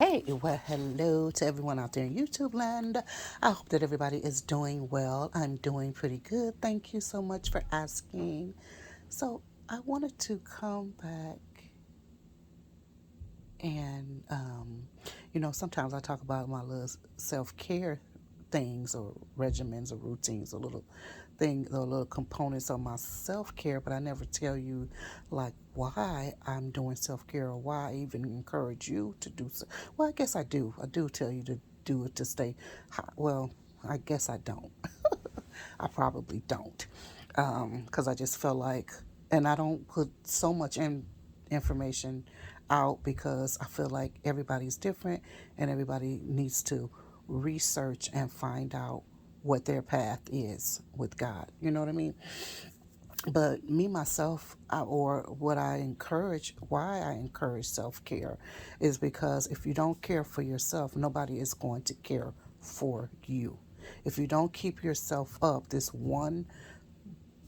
Hey, well, hello to everyone out there in YouTube land. I hope that everybody is doing well. I'm doing pretty good. Thank you so much for asking. So, I wanted to come back and, sometimes I talk about my little self care things or regimens or routines or little things or little components of my self care, but I never tell you like why I'm doing self care or why I even encourage you to do so. Well, I guess I do. I do tell you to do it to stay high. Well, I guess I don't. I probably don't. Because I just feel like, and I don't put so much information out because I feel like everybody's different and everybody needs to research and find out what their path is with God. You know what I mean? But me myself, or what I encourage, why I encourage self care, is because if you don't care for yourself, nobody is going to care for you. If you don't keep yourself up, this one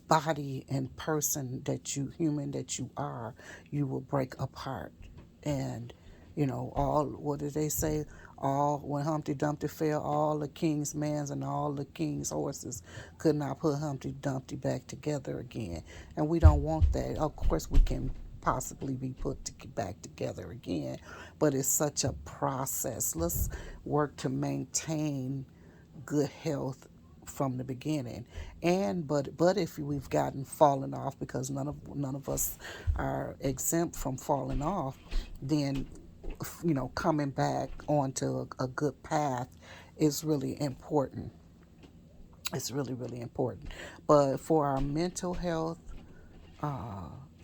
body and person that you, human that you are, you will break apart. And, all, what did they say? All, when Humpty Dumpty fell, all the king's men and all the king's horses could not put Humpty Dumpty back together again. And we don't want that. Of course, we can possibly be back together again, but it's such a process. Let's work to maintain good health from the beginning. And but if we've gotten fallen off, because none of us are exempt from falling off, then coming back onto a good path is really important. It's really, really important. But for our mental health,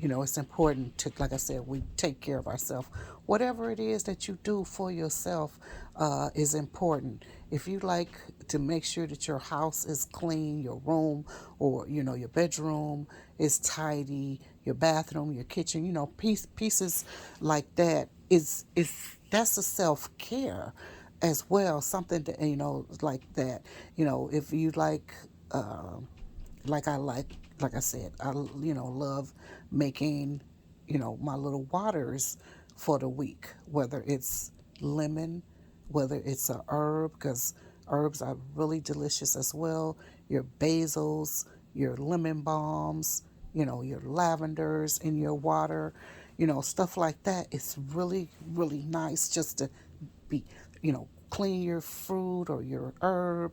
it's important to, like I said, we take care of ourselves. Whatever it is that you do for yourself is important. If you like to make sure that your house is clean, your room or, your bedroom is tidy, your bathroom, your kitchen, pieces like that is that's a self-care as well. Something that, like that. If you like I like I said, I love making my little waters for the week, whether it's lemon, whether it's a herb, because herbs are really delicious as well. Your basils, your lemon balms, your lavenders in your water, stuff like that. It's really, really nice just to be, clean your fruit or your herb,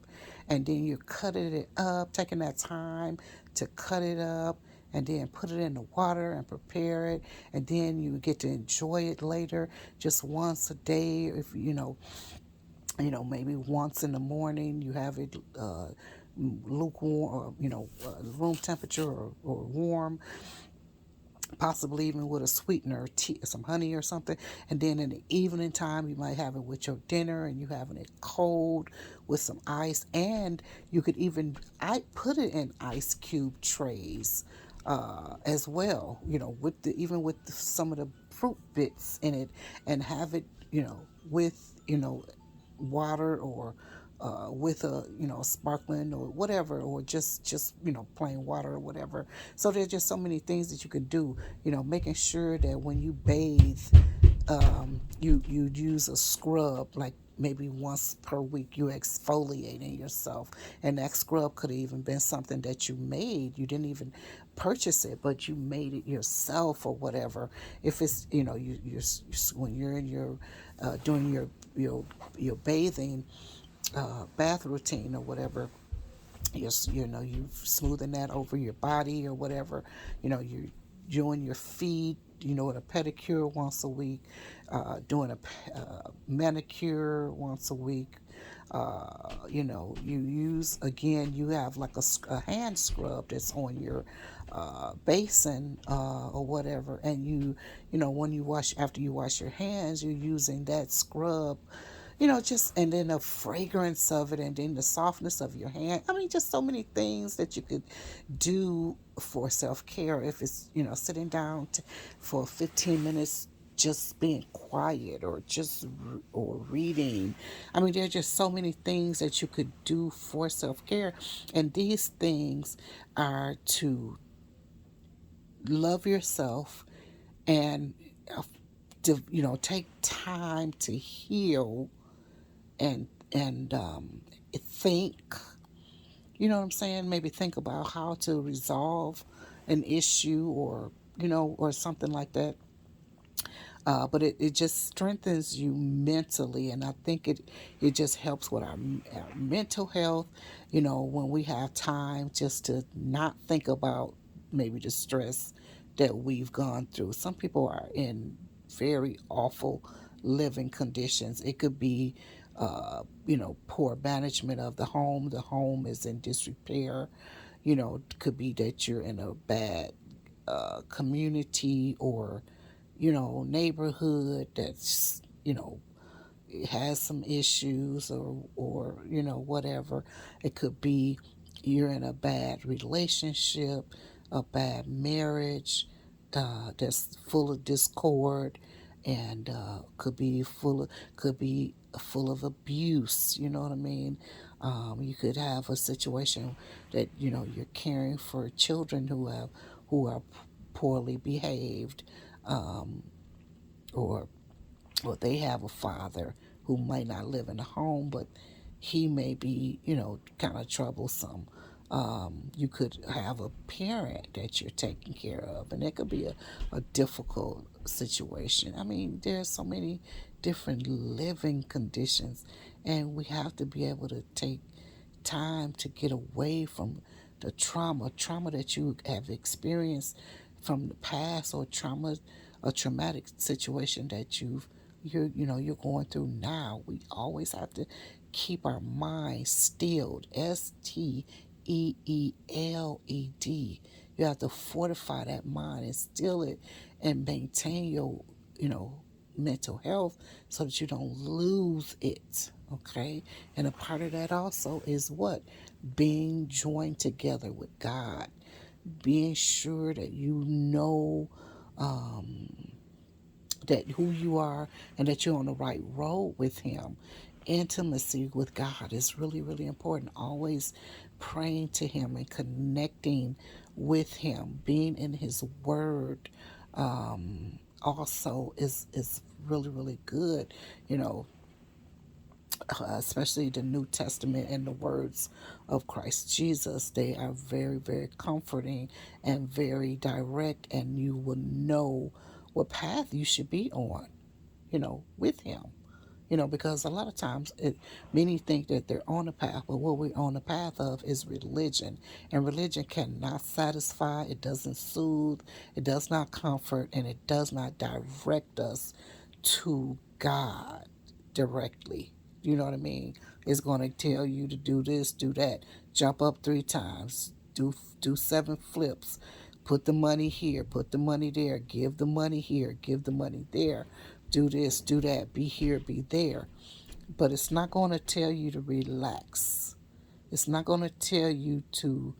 and then you cut it up, taking that time to cut it up and then put it in the water and prepare it, and then you get to enjoy it later, just once a day. If maybe once in the morning you have it lukewarm, or room temperature, or warm, possibly even with a sweetener, tea, some honey or something. And then in the evening time, you might have it with your dinner, and you having it cold with some ice. And you could even, I put it in ice cube trays as well. With some of the fruit bits in it, and have it, with water, or with a sparkling or whatever, or just plain water or whatever. So there's just so many things that you can do. Making sure that when you bathe, you use a scrub, like maybe once per week you exfoliating yourself. And that scrub could have even been something that you made. You didn't even purchase it, but you made it yourself or whatever. If it's when you're in your doing your bathing bath routine or whatever, you smoothing that over your body or whatever. You doing your feet, with a pedicure once a week, doing a manicure once a week. You use, again, you have like a hand scrub that's on your basin or whatever, and when you wash, after you wash your hands, you're using that scrub, just, and then the fragrance of it, and then the softness of your hand. I mean, just so many things that you could do for self care. If it's, sitting down for 15 minutes, just being quiet, or or reading. I mean, there are just so many things that you could do for self care. And these things are to love yourself and to, take time to heal and think. You know what I'm saying? Maybe think about how to resolve an issue, or or something like that. But it just strengthens you mentally, and I think it just helps with our mental health. When we have time just to not think about maybe the stress that we've gone through. Some people are in very awful living conditions. It could be poor management of the home. The home is in disrepair. It could be that you're in a bad community, or neighborhood that's has some issues, or whatever. It could be you're in a bad relationship, a bad marriage that's full of discord, and could be full of abuse. You know what I mean? You could have a situation that you're caring for children who are poorly behaved, um, or they have a father who might not live in the home, but he may be, kind of troublesome. You could have a parent that you're taking care of, and it could be a difficult situation. I mean, there's so many different living conditions, and we have to be able to take time to get away from the trauma that you have experienced from the past, or a traumatic situation that you're going through now. We always have to keep our mind stilled. STEELED. You have to fortify that mind and still it, and maintain your mental health, so that you don't lose it. Okay. And a part of that also is what? Being joined together with God, being sure that that who you are, and that you're on the right road with Him. Intimacy with God is really, really important. Always praying to Him and connecting with Him, being in His Word, also is really, really good. You know, especially the New Testament and the words of Christ Jesus. They are very, very comforting and very direct, and you will know what path you should be on, with Him. Because a lot of times many think that they're on a path, but what we're on the path of is religion. And religion cannot satisfy, it doesn't soothe, it does not comfort, and it does not direct us to God directly. You know what I mean? It's going to tell you to do this, do that, jump up 3 times, do 7 flips, put the money here, put the money there, give the money here, give the money there, do this, do that, be here, be there. But it's not going to tell you to relax. It's not going to tell you to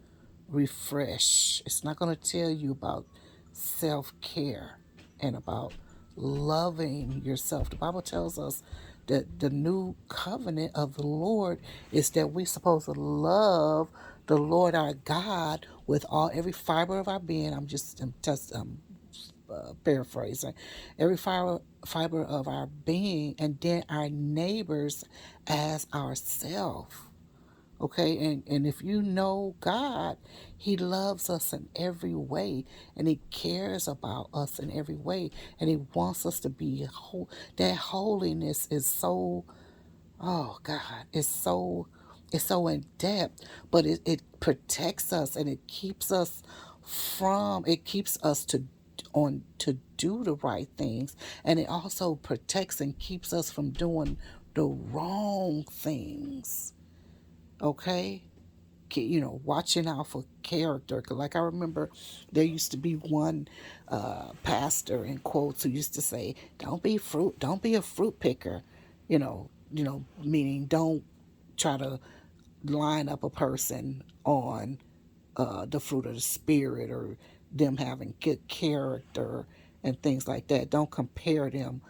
refresh. It's not going to tell you about self care and about loving yourself. The Bible tells us that the new covenant of the Lord is that we're supposed to love the Lord our God with every fiber of our being. I'm paraphrasing, every fiber of our being, and then our neighbors as ourselves. Okay, and if you know God, He loves us in every way, and He cares about us in every way, and He wants us to be whole. That holiness is so, oh God, it's so in depth, but it protects us, and it keeps us to do the right things, and it also protects and keeps us from doing the wrong things. Okay, watching out for character. 'Cause like I remember, there used to be one pastor in quotes who used to say, don't be a fruit picker." Meaning don't try to line up a person on the fruit of the spirit, or them having good character and things like that. Don't compare them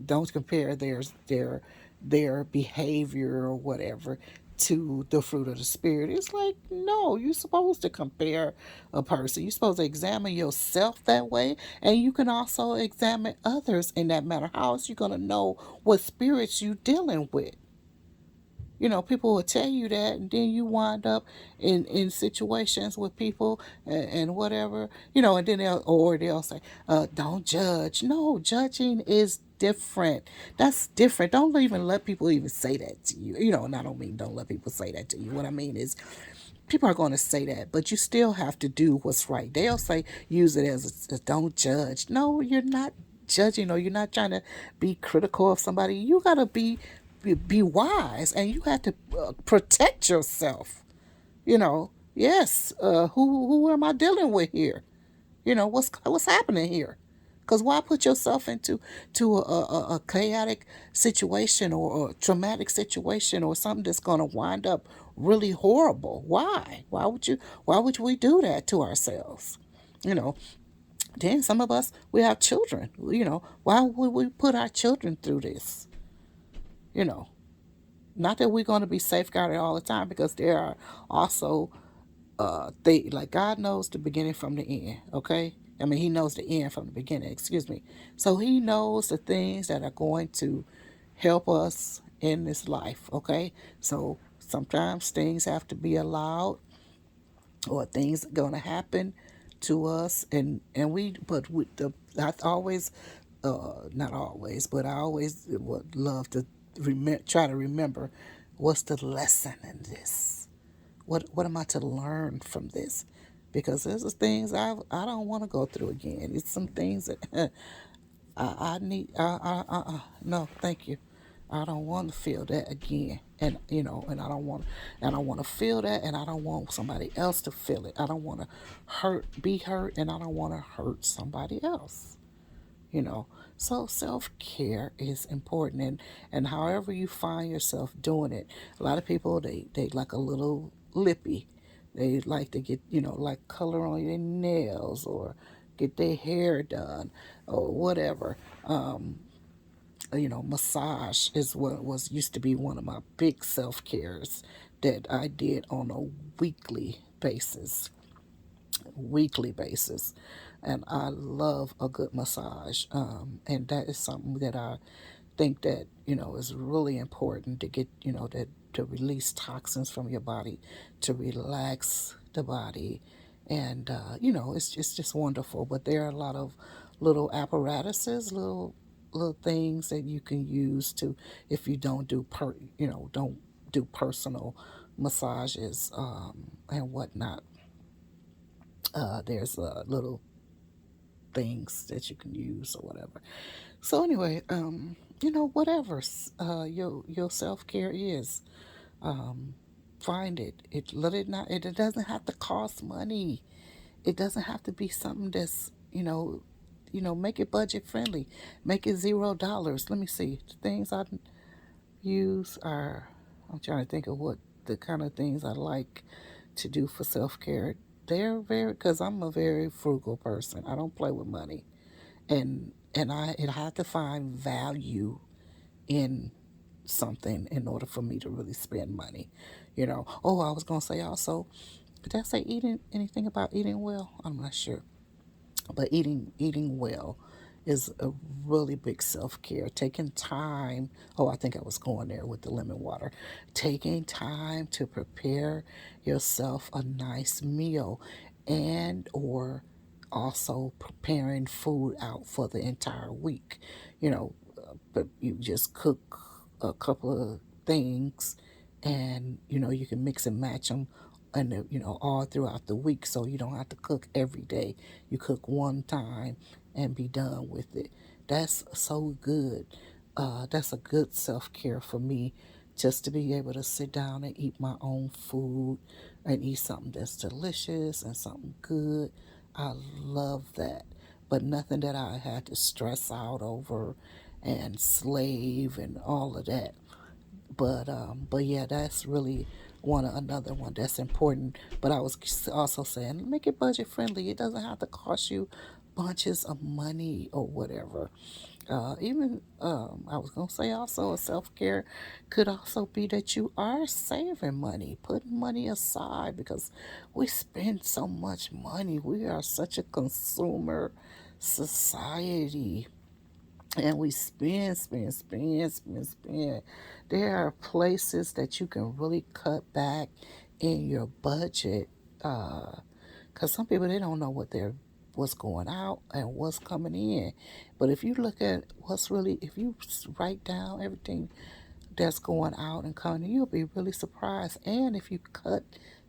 don't compare their behavior or whatever to the fruit of the spirit. It's like, no, you're supposed to compare a person. You're supposed to examine yourself that way, and you can also examine others in that manner. How else you gonna know what spirits you dealing with? People will tell you that, and then you wind up in situations with people and whatever, and then they'll say, don't judge. No, judging is different. That's different. Don't even let people even say that to you. And I don't mean don't let people say that to you. What I mean is people are going to say that, but you still have to do what's right. They'll say, use it as a don't judge. No, you're not judging, or you're not trying to be critical of somebody. You got to be wise, and you have to protect yourself. Yes. Who am I dealing with here? What's happening here? Because why put yourself into a chaotic situation, or a traumatic situation, or something that's going to wind up really horrible? Why would we do that to ourselves? You know, then some of us, we have children. Why would we put our children through this? You know, Not that we're going to be safeguarded all the time, because there are also they like, God knows the beginning from the end. Okay, I mean, He knows the end from the beginning. Excuse me. So He knows the things that are going to help us in this life. Okay, so sometimes things have to be allowed, or things are going to happen to us, and I always, not always, but I always would love to try to remember, what's the lesson in this. What am I to learn from this? Because there's things I don't want to go through again. It's some things that I need. No, thank you. I don't want to feel that again. And I don't want to feel that, and I don't want somebody else to feel it. I don't want to be hurt, and I don't want to hurt somebody else you know so self-care is important, and however you find yourself doing it. A lot of people, they like a little lippy. They like to get, like, color on their nails, or get their hair done, or whatever. Massage is what was used to be one of my big self-cares that I did on a weekly basis. And I love a good massage. And that is something that I think that, is really important to get, that to release toxins from your body, to relax the body. And, it's just wonderful. But there are a lot of little apparatuses, little things that you can use to, if you don't do personal massages, and whatnot. There's little things that you can use, or whatever. So anyway, whatever your self care is, find it. Let it not. It doesn't have to cost money. It doesn't have to be something that's make it budget friendly. Make it $0. Let me see. The things I use are. I'm trying to think of what the kind of things I like to do for self care. They're very, because I'm a very frugal person. I don't play with money, and I had to find value in something in order for me to really spend money. Oh, I was gonna say also, did I say eating anything about eating well? I'm not sure. But eating well is a really big self-care. Taking time. Oh, I think I was going there with the lemon water. Taking time to prepare yourself a nice meal, and or also preparing food out for the entire week. But you just cook a couple of things, and you can mix and match them, and all throughout the week, so you don't have to cook every day. You cook one time and be done with it. That's so good. That's a good self-care for me, just to be able to sit down and eat my own food, and eat something that's delicious and something good. I love that. But nothing that I had to stress out over and slave and all of that. But yeah, that's really another one that's important. But I was also saying, make it budget friendly. It doesn't have to cost you bunches of money or whatever. Even I was gonna say also a self care could also be that you are saving money, putting money aside because we spend so much money. We are such a consumer society, and we spend. There are places that you can really cut back in your budget. Because some people, they don't know what's going out and what's coming in. But if you look at what's really, if you write down everything that's going out and coming in, you'll be really surprised. And if you cut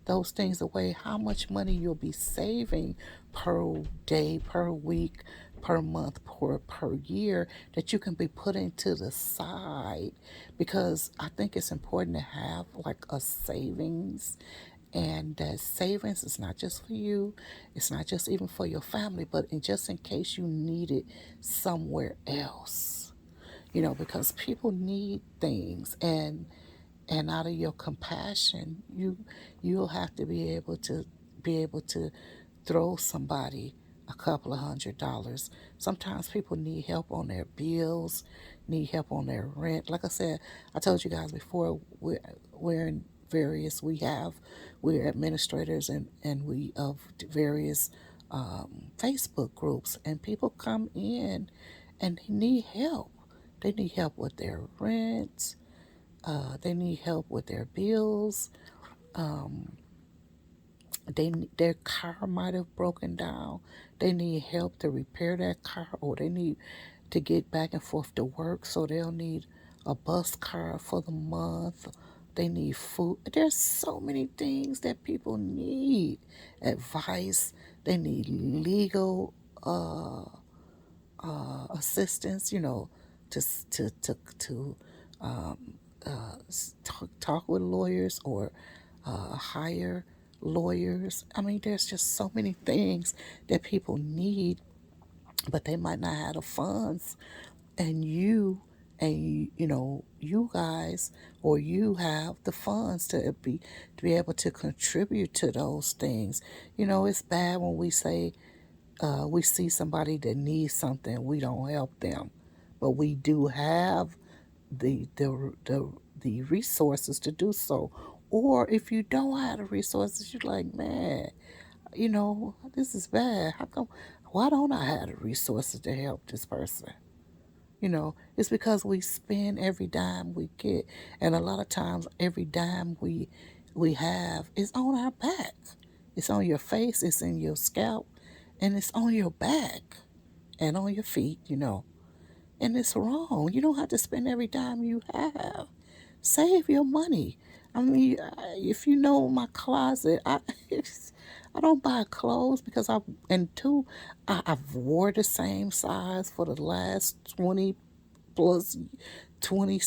those things away, how much money you'll be saving per day, per week, per month, per year, that you can be putting to the side. Because I think it's important to have like a savings, and that savings is not just for you, it's not just even for your family, but just in case you need it somewhere else. Because people need things, and out of your compassion, you'll have to be able to throw somebody a couple of $100. Sometimes people need help on their bills, need help on their rent. Like I said, I told you guys before, we're in various, we're administrators, and we of various Facebook groups, and people come in and they need help. They need help with their rent. They need help with their bills. Their car might have broken down. They need help to repair that car, or they need to get back and forth to work, so they'll need a bus card for the month. They need food. There's so many things that people need. Advice. They need legal assistance. To talk with lawyers, or hire lawyers. I mean, there's just so many things that people need, but they might not have the funds. And you guys, or you have the funds to be able to contribute to those things. It's bad when we see somebody that needs something, we don't help them, but we do have the resources to do so. Or if you don't have the resources, you're like, man, this is bad. How come? Why don't I have the resources to help this person? It's because we spend every dime we get, and a lot of times every dime we have is on our back. It's on your face, it's in your scalp, and it's on your back and on your feet. And it's wrong. You don't have to spend every dime you have. Save your money. I mean, if you know my closet, I don't buy clothes because and two, I've wore the same size for the last plus 20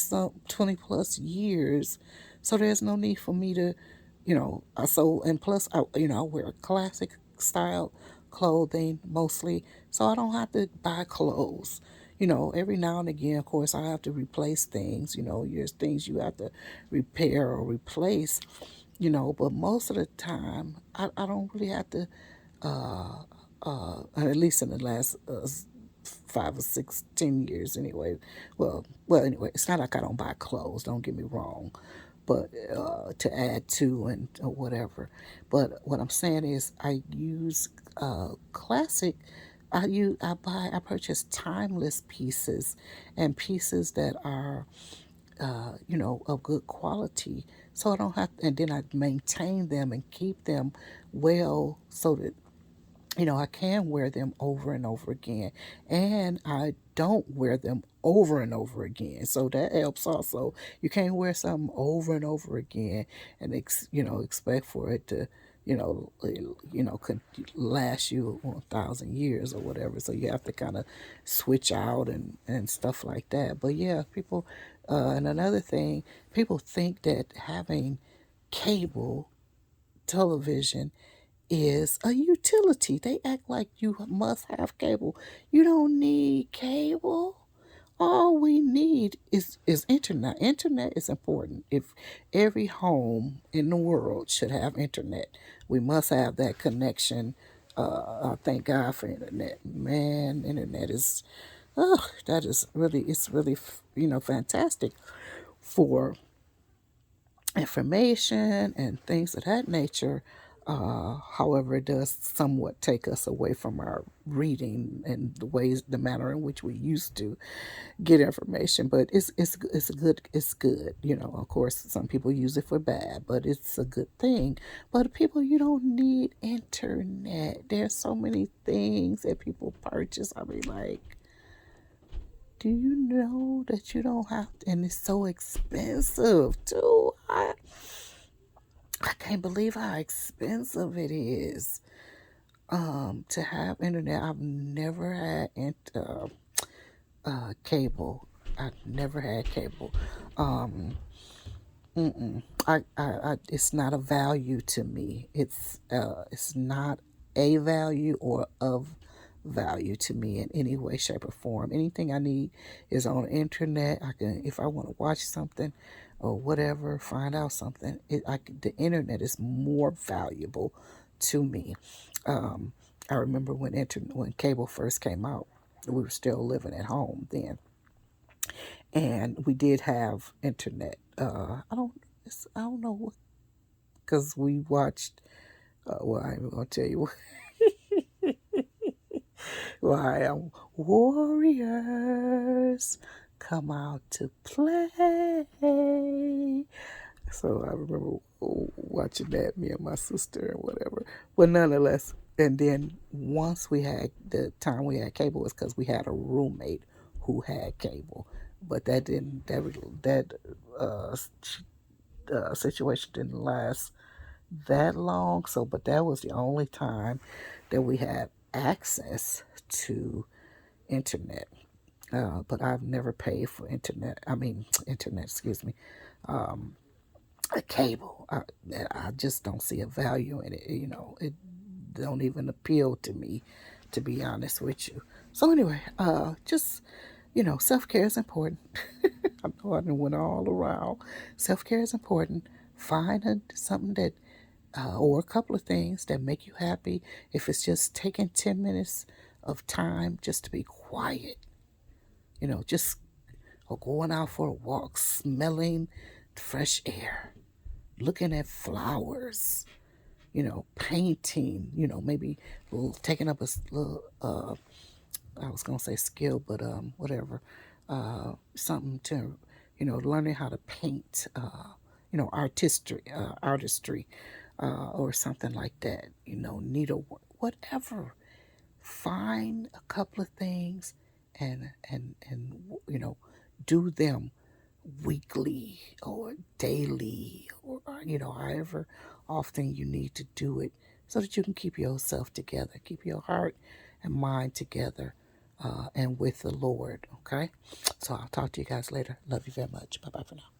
plus years. So there's no need for me to, and plus I wear classic style clothing mostly, so I don't have to buy clothes. Every now and again, of course, I have to replace things. There's things you have to repair or replace. But most of the time, I don't really have to, at least in the last 5 or 6, 10 years anyway. Anyway, it's not like I don't buy clothes, don't get me wrong, but to add to and or whatever. But what I'm saying is, I use classic. I purchase timeless pieces, and pieces that are of good quality. So I don't have, and then I maintain them and keep them well, so that I can wear them over and over again, and I don't wear them over and over again. So that helps also. You can't wear something over and over again and expect for it to could last you 1,000 years or whatever. So you have to kind of switch out and stuff like that. But yeah, people. And another thing, people think that having cable television is a utility. They act like you must have cable. You don't need cable. All we need is internet. Internet is important. If every home in the world should have internet, we must have that connection. I thank God for internet. Man, internet is Oh, that is really, it's really, fantastic for information and things of that nature. However, it does somewhat take us away from our reading and the manner in which we used to get information. But it's good. Of course, some people use it for bad, but it's a good thing. But people, you don't need internet. There's so many things that people purchase. I mean, like, do you know that you don't have to, and it's so expensive too. I can't believe how expensive it is to have internet. I've never had cable. I've never had cable. Um, it's not a value to me. It's not a value or of value to me in any way, shape, or form. Anything I need is on the internet. I can, if I want to watch something or whatever, find out something. The internet is more valuable to me. Um, I remember when cable first came out. We were still living at home then, and we did have internet. I don't know what, because we watched. Well, I'm gonna tell you why. Warriors come out to play. So I remember watching that, me and my sister and whatever. But nonetheless, and then once the time we had cable was because we had a roommate who had cable, but that didn't that uh, situation didn't last that long. So, but that was the only time that we had access to internet. But I've never paid for internet. I mean, internet, excuse me. A cable. I just don't see a value in it. It don't even appeal to me, to be honest with you. So anyway, just self care is important. I know I done went all around. Self care is important. Find something that or a couple of things that make you happy. If it's just taking 10 minutes of time just to be quiet, just or going out for a walk, smelling fresh air, looking at flowers, painting, maybe taking up a little, I was going to say skill, but whatever, something to, learning how to paint, artistry, or something like that, needlework, whatever. Find a couple of things and do them weekly or daily or however often you need to do it so that you can keep yourself together, keep your heart and mind together, and with the Lord. Okay, so I'll talk to you guys later. Love you very much. Bye bye for now.